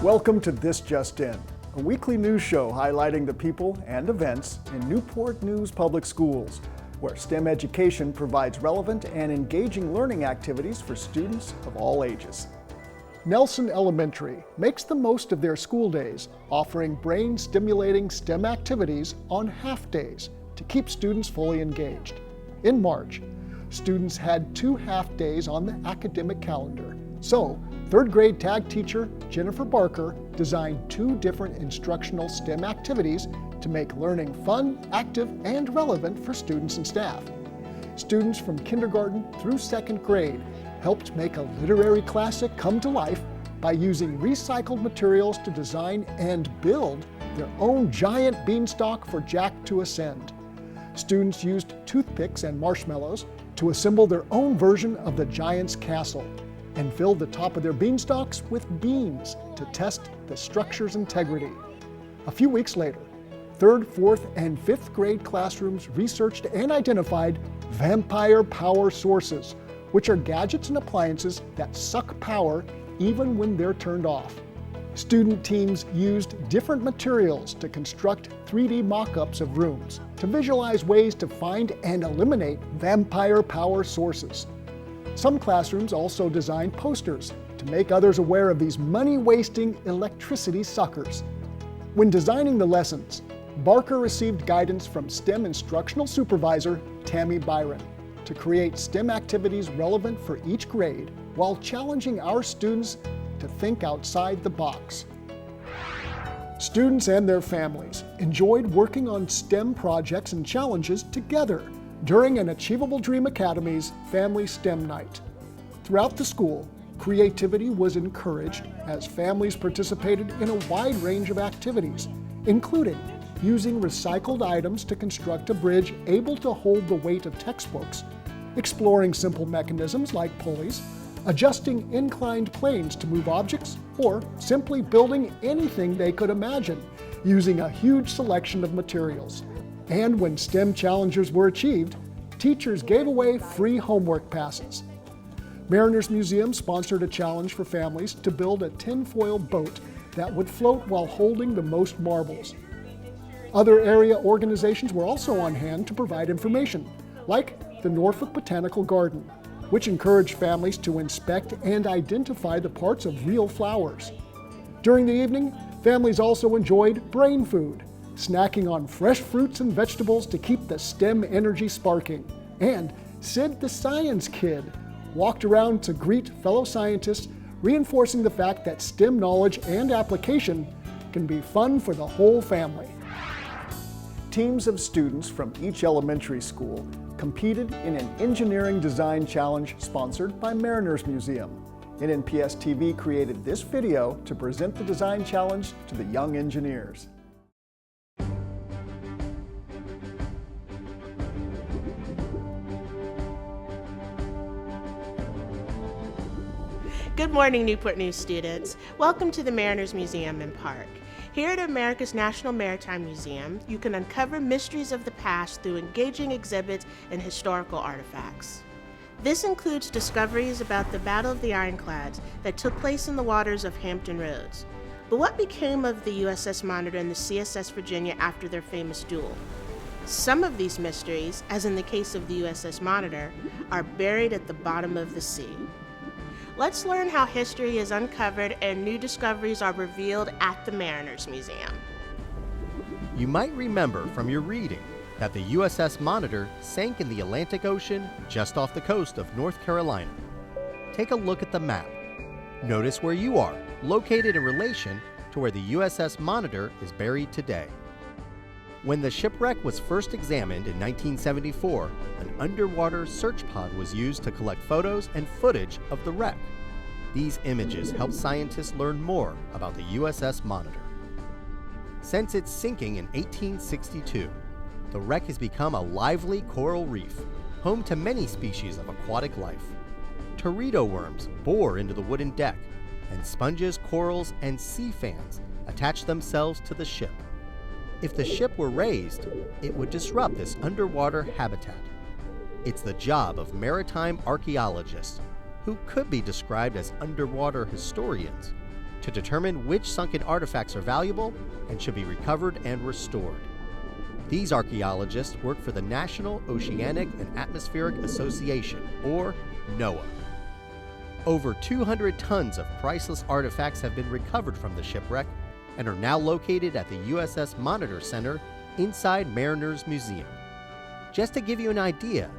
Welcome to This Just In, a weekly news show highlighting the people and events in Newport News Public Schools, where STEM education provides relevant and engaging learning activities for students of all ages. Nelson Elementary makes the most of their school days, offering brain-stimulating STEM activities on half-days to keep students fully engaged. In March, students had 2 half-days on the academic calendar, so third grade tag teacher Jennifer Barker designed 2 different instructional STEM activities to make learning fun, active, and relevant for students and staff. Students from kindergarten through 2nd grade helped make a literary classic come to life by using recycled materials to design and build their own giant beanstalk for Jack to ascend. Students used toothpicks and marshmallows to assemble their own version of the giant's castle and filled the top of their beanstalks with beans to test the structure's integrity. A few weeks later, 3rd, 4th, and 5th grade classrooms researched and identified vampire power sources, which are gadgets and appliances that suck power even when they're turned off. Student teams used different materials to construct 3D mock-ups of rooms to visualize ways to find and eliminate vampire power sources. Some classrooms also designed posters to make others aware of these money-wasting electricity suckers. When designing the lessons, Barker received guidance from STEM instructional supervisor Tammy Byron to create STEM activities relevant for each grade while challenging our students to think outside the box. Students and their families enjoyed working on STEM projects and challenges together during an Achievable Dream Academy's Family STEM Night. Throughout the school, creativity was encouraged as families participated in a wide range of activities, including using recycled items to construct a bridge able to hold the weight of textbooks, exploring simple mechanisms like pulleys, adjusting inclined planes to move objects, or simply building anything they could imagine using a huge selection of materials. And when STEM challenges were achieved, teachers gave away free homework passes. Mariners Museum sponsored a challenge for families to build a tinfoil boat that would float while holding the most marbles. Other area organizations were also on hand to provide information, like the Norfolk Botanical Garden, which encouraged families to inspect and identify the parts of real flowers. During the evening, families also enjoyed brain food, snacking on fresh fruits and vegetables to keep the STEM energy sparking. And Sid the Science Kid walked around to greet fellow scientists, reinforcing the fact that STEM knowledge and application can be fun for the whole family. Teams of students from each elementary school competed in an engineering design challenge sponsored by Mariners Museum. NNPS TV created this video to present the design challenge to the young engineers. Good morning, Newport News students. Welcome to the Mariners Museum and Park. Here at America's National Maritime Museum, you can uncover mysteries of the past through engaging exhibits and historical artifacts. This includes discoveries about the Battle of the Ironclads that took place in the waters of Hampton Roads. But what became of the USS Monitor and the CSS Virginia after their famous duel? Some of these mysteries, as in the case of the USS Monitor, are buried at the bottom of the sea. Let's learn how history is uncovered and new discoveries are revealed at the Mariners Museum. You might remember from your reading that the USS Monitor sank in the Atlantic Ocean just off the coast of North Carolina. Take a look at the map. Notice where you are, located in relation to where the USS Monitor is buried today. When the shipwreck was first examined in 1974, an underwater search pod was used to collect photos and footage of the wreck. These images helped scientists learn more about the USS Monitor. Since its sinking in 1862, the wreck has become a lively coral reef, home to many species of aquatic life. Teredo worms bore into the wooden deck, and sponges, corals, and sea fans attach themselves to the ship. If the ship were raised, it would disrupt this underwater habitat. It's the job of maritime archaeologists, who could be described as underwater historians, to determine which sunken artifacts are valuable and should be recovered and restored. These archaeologists work for the National Oceanic and Atmospheric Association, or NOAA. Over 200 tons of priceless artifacts have been recovered from the shipwreck and are now located at the USS Monitor Center inside Mariners Museum. Just to give you an idea,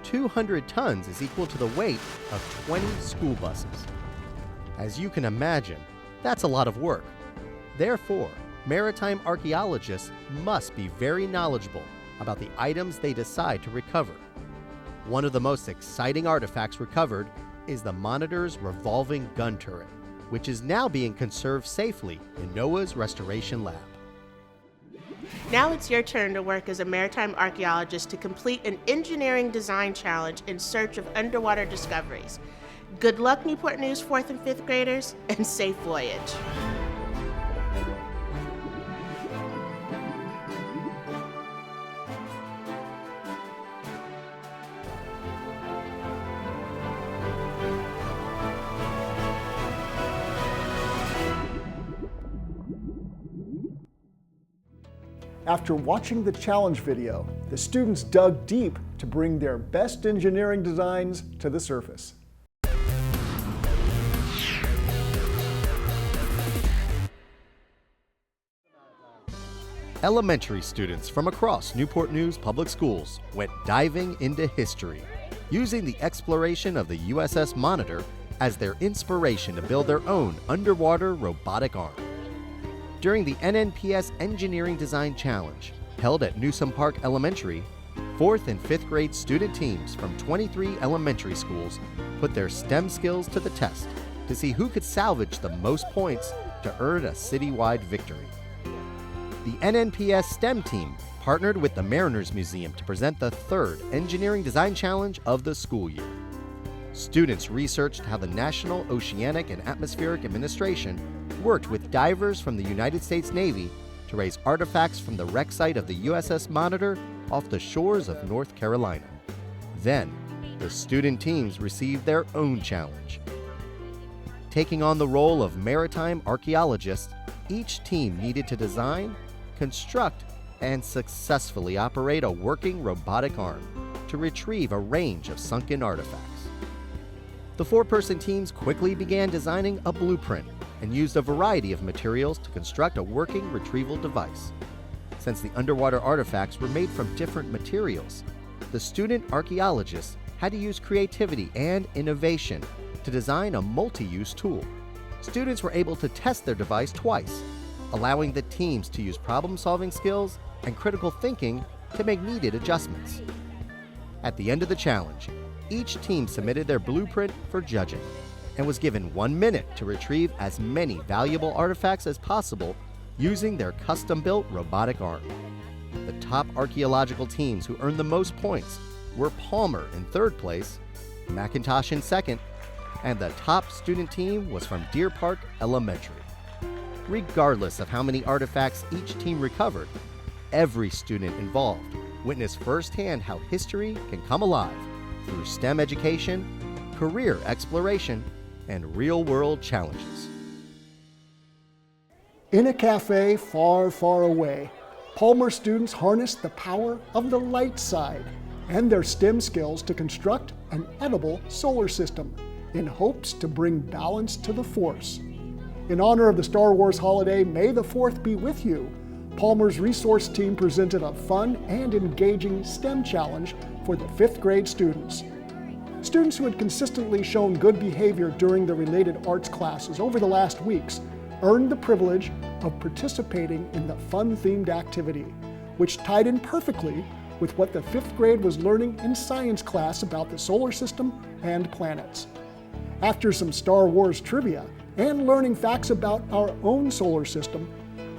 200 tons is equal to the weight of 20 school buses. As you can imagine, that's a lot of work. Therefore, maritime archaeologists must be very knowledgeable about the items they decide to recover. One of the most exciting artifacts recovered is the Monitor's revolving gun turret, which is now being conserved safely in NOAA's restoration lab. Now it's your turn to work as a maritime archaeologist to complete an engineering design challenge in search of underwater discoveries. Good luck, Newport News 4th and 5th graders, and safe voyage. After watching the challenge video, the students dug deep to bring their best engineering designs to the surface. Elementary students from across Newport News Public Schools went diving into history, using the exploration of the USS Monitor as their inspiration to build their own underwater robotic arm. During the NNPS Engineering Design Challenge, held at Newsom Park Elementary, 4th and 5th grade student teams from 23 elementary schools put their STEM skills to the test to see who could salvage the most points to earn a citywide victory. The NNPS STEM team partnered with the Mariners Museum to present the 3rd Engineering Design Challenge of the school year. Students researched how the National Oceanic and Atmospheric Administration worked with divers from the United States Navy to raise artifacts from the wreck site of the USS Monitor off the shores of North Carolina. Then, the student teams received their own challenge. Taking on the role of maritime archaeologists, each team needed to design, construct, and successfully operate a working robotic arm to retrieve a range of sunken artifacts. The 4-person teams quickly began designing a blueprint and used a variety of materials to construct a working retrieval device. Since the underwater artifacts were made from different materials, the student archaeologists had to use creativity and innovation to design a multi-use tool. Students were able to test their device twice, allowing the teams to use problem-solving skills and critical thinking to make needed adjustments. At the end of the challenge, each team submitted their blueprint for judging and was given 1 minute to retrieve as many valuable artifacts as possible using their custom-built robotic arm. The top archaeological teams who earned the most points were Palmer in 3rd place, McIntosh in 2nd, and the top student team was from Deer Park Elementary. Regardless of how many artifacts each team recovered, every student involved witnessed firsthand how history can come alive through STEM education, career exploration, and real-world challenges. In a cafe far, far away, Palmer students harnessed the power of the light side and their STEM skills to construct an edible solar system in hopes to bring balance to the Force. In honor of the Star Wars holiday, May the 4th be with you, Palmer's resource team presented a fun and engaging STEM challenge for the 5th grade students. Students who had consistently shown good behavior during the related arts classes over the last weeks earned the privilege of participating in the fun-themed activity, which tied in perfectly with what the 5th grade was learning in science class about the solar system and planets. After some Star Wars trivia and learning facts about our own solar system,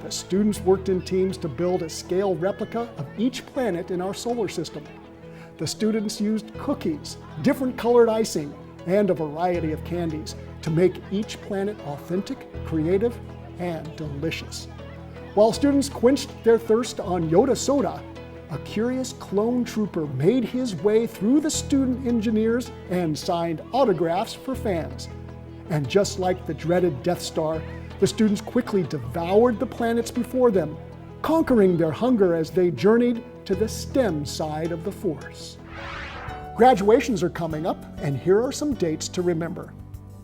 the students worked in teams to build a scale replica of each planet in our solar system. The students used cookies, different colored icing, and a variety of candies to make each planet authentic, creative, and delicious. While students quenched their thirst on Yoda soda, a curious clone trooper made his way through the student engineers and signed autographs for fans. And just like the dreaded Death Star, The students quickly devoured the planets before them, conquering their hunger as they journeyed to the STEM side of the Force. Graduations are coming up, and here are some dates to remember.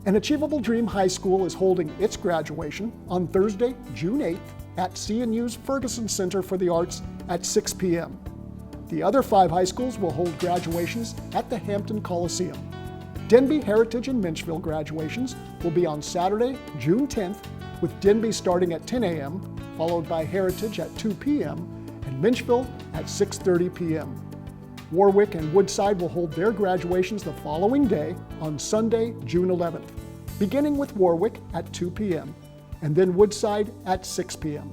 An Achievable Dream High School is holding its graduation on Thursday, June 8th at CNU's Ferguson Center for the Arts at 6 p.m. The other 5 high schools will hold graduations at the Hampton Coliseum. Denby, Heritage, and Minchville graduations will be on Saturday, June 10th, with Denby starting at 10 a.m., followed by Heritage at 2 p.m., and Minchville at 6:30 p.m. Warwick and Woodside will hold their graduations the following day on Sunday, June 11th, beginning with Warwick at 2 p.m. and then Woodside at 6 p.m.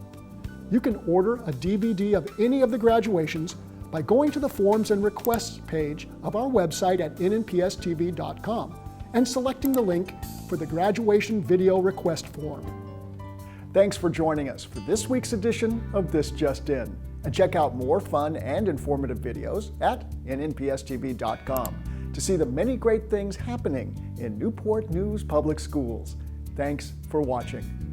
You can order a DVD of any of the graduations by going to the Forms and Requests page of our website at nnpstv.com and selecting the link for the graduation video request form. Thanks for joining us for this week's edition of This Just In. And check out more fun and informative videos at nnpstv.com to see the many great things happening in Newport News Public Schools. Thanks for watching.